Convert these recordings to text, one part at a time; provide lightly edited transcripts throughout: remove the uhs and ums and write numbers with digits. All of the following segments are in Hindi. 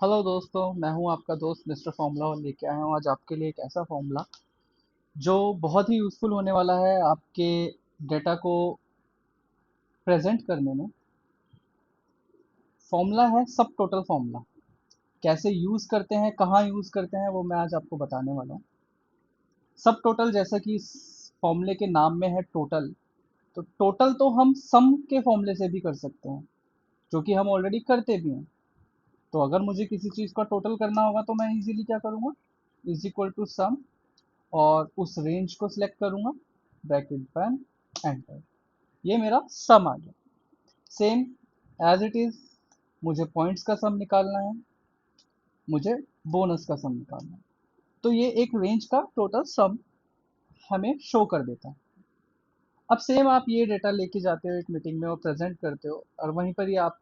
हेलो दोस्तों, मैं हूं आपका दोस्त मिस्टर फॉर्मूला और लेके आया हूं आज आपके लिए एक ऐसा फॉर्मूला जो बहुत ही यूज़फुल होने वाला है आपके डेटा को प्रेजेंट करने में। फॉर्मूला है सब टोटल फॉर्मूला। कैसे यूज़ करते हैं, कहाँ यूज़ करते हैं, वो मैं आज आपको बताने वाला हूँ। सब टोटल जैसा कि इस फॉर्मूले के नाम में है टोटल, तो टोटल तो हम सम के फॉर्मूले से भी कर सकते हैं, जो कि हम ऑलरेडी करते भी हैं। तो अगर मुझे किसी चीज़ का टोटल करना होगा तो मैं इजीली क्या करूँगा, इज इक्वल टू सम, और उस रेंज को सिलेक्ट करूंगा, ब्रैकेट बंद, एंटर। ये मेरा सम आ गया। सेम एज इट इज, मुझे पॉइंट्स का सम निकालना है, मुझे बोनस का सम निकालना है। तो ये एक रेंज का टोटल सम हमें शो कर देता है। अब सेम आप ये डेटा लेके जाते हो एक मीटिंग में और प्रेजेंट करते हो, और वहीं पर ही आपके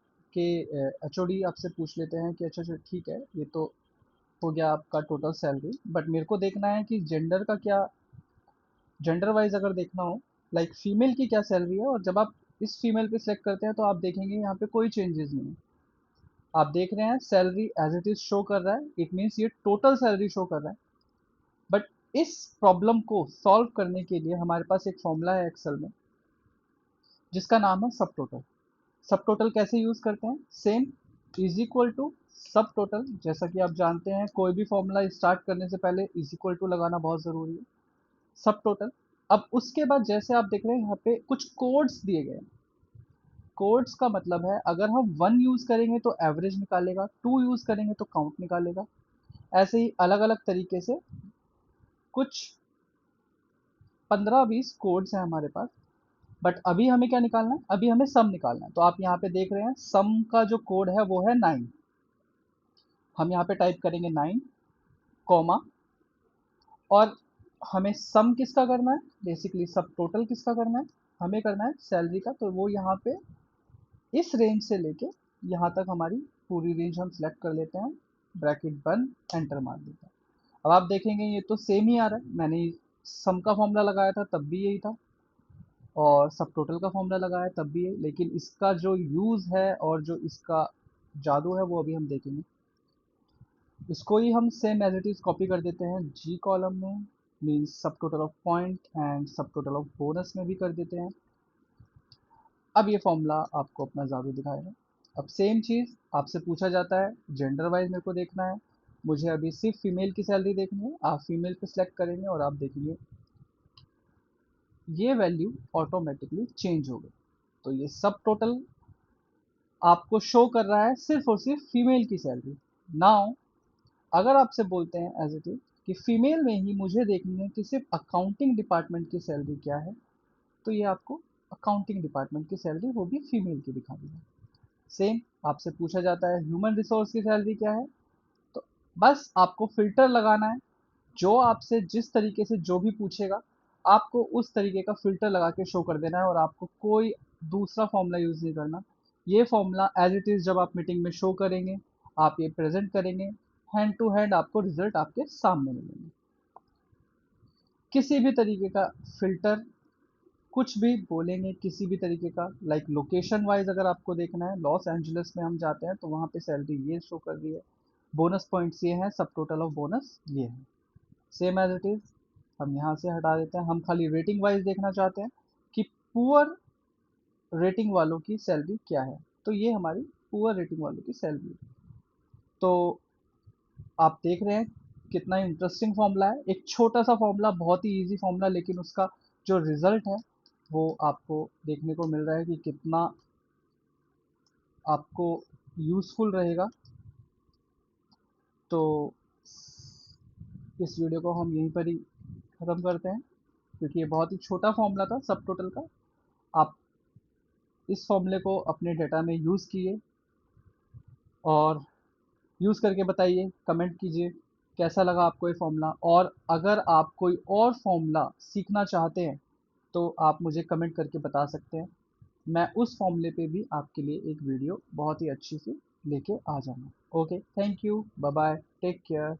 एचओडी आपसे पूछ लेते हैं कि अच्छा अच्छा ठीक है, ये तो हो गया आपका टोटल सैलरी, बट मेरे को देखना है कि जेंडर का क्या, जेंडर वाइज अगर देखना हो, लाइक फीमेल की क्या सैलरी है। और जब आप इस फीमेल पे सेलेक्ट करते हैं तो आप देखेंगे यहाँ पे कोई चेंजेस नहीं है। आप देख रहे हैं salary as it is show कर रहा है, इट मीन्स ये टोटल सैलरी शो कर रहा है। बट इस प्रॉब्लम को सॉल्व करने के लिए हमारे पास एक फॉर्मूला है एक्सेल में, जिसका नाम है सब टोटल। सब टोटल कैसे यूज करते हैं, सेम इज इक्वल टू सब टोटल। जैसा कि आप जानते हैं कोई भी फॉर्मूला स्टार्ट करने से पहले इज इक्वल टू लगाना बहुत जरूरी है। सब टोटल। अब उसके बाद जैसे आप देख रहे हैं यहाँ पे कुछ कोड्स दिए गए हैं। कोड्स का मतलब है अगर हम वन यूज करेंगे तो एवरेज निकालेगा, टू यूज करेंगे तो काउंट निकालेगा। ऐसे ही अलग अलग तरीके से कुछ 15-20 कोड्स हैं हमारे पास। बट अभी हमें क्या निकालना है, अभी हमें सम निकालना है। तो आप यहाँ पे देख रहे हैं सम का जो कोड है वो है 9। हम यहाँ पे टाइप करेंगे 9 कॉमा, और हमें सम किसका करना है, बेसिकली सब टोटल किसका करना है, हमें करना है सैलरी का। तो वो यहाँ पे इस रेंज से लेके यहाँ तक हमारी पूरी रेंज हम सिलेक्ट कर लेते हैं, ब्रैकेट बंद, एंटर मार देते हैं। अब आप देखेंगे ये तो सेम ही आ रहा है, मैंने सम का फॉर्मूला लगाया था तब भी यही था, और सब टोटल का फॉर्मूला लगाया तब भी यही, लेकिन इसका जो यूज़ है और जो इसका जादू है वो अभी हम देखेंगे। इसको ही हम same as it is copy कर देते हैं जी कॉलम में, means subtotal of point and subtotal of bonus में भी कर देते हैं। अब ये फॉर्मूला आपको अपना जादू दिखाएगा। अब सेम चीज़ आपसे पूछा जाता है, जेंडर वाइज मेरे को देखना है, मुझे अभी सिर्फ फीमेल की सैलरी देखनी है। आप फीमेल पे सेलेक्ट करेंगे और आप देखेंगे ये वैल्यू ऑटोमेटिकली चेंज हो गई। तो ये सब टोटल आपको शो कर रहा है सिर्फ और सिर्फ फीमेल की सैलरी। नाउ अगर आपसे बोलते हैं एज इट इज कि फीमेल में ही मुझे देखनी है कि सिर्फ अकाउंटिंग डिपार्टमेंट की सैलरी क्या है, तो ये आपको अकाउंटिंग डिपार्टमेंट की सैलरी वो भी फीमेल की दिखा देगा। सेम आपसे पूछा जाता है ह्यूमन रिसोर्स की सैलरी क्या है, तो बस आपको फिल्टर लगाना है। जो आपसे जिस तरीके से जो भी पूछेगा, आपको उस तरीके का फिल्टर लगा के शो कर देना है, और आपको कोई दूसरा फॉर्मूला यूज नहीं करना। ये फॉर्मूला एज इट इज जब आप मीटिंग में शो करेंगे, आप ये प्रेजेंट करेंगे, हैंड टू हैंड आपको रिजल्ट आपके सामने मिलेंगे। किसी भी तरीके का फिल्टर, कुछ भी बोलेंगे किसी भी तरीके का, लाइक लोकेशन वाइज अगर आपको देखना है, लॉस एंजलिस में हम जाते हैं तो वहाँ पे सैलरी ये शो कर रही है, बोनस पॉइंट्स ये हैं, सब टोटल ऑफ बोनस ये है। सेम एज इट इज हम यहाँ से हटा देते हैं, हम खाली रेटिंग वाइज देखना चाहते हैं कि पुअर रेटिंग वालों की सैलरी क्या है। तो ये हमारी पुअर रेटिंग वालों की सैलरी है। तो आप देख रहे हैं कितना इंटरेस्टिंग फॉर्मूला है, एक छोटा सा फॉर्मूला, बहुत ही इजी फॉर्मूला, लेकिन उसका जो रिजल्ट है वो आपको देखने को मिल रहा है कि कितना आपको यूज़फुल रहेगा। तो इस वीडियो को हम यहीं पर ही ख़त्म करते हैं, क्योंकि ये बहुत ही छोटा फॉर्मूला था सब टोटल का। आप इस फॉर्मूले को अपने डेटा में यूज़ कीजिए और यूज़ करके बताइए, कमेंट कीजिए कैसा लगा आपको ये फॉर्मूला। और अगर आप कोई और फॉर्मूला सीखना चाहते हैं तो आप मुझे कमेंट करके बता सकते हैं, मैं उस फॉर्मूले पे भी आपके लिए एक वीडियो बहुत ही अच्छी सी लेके आ जाऊंगा। Okay, thank you, bye bye, take care.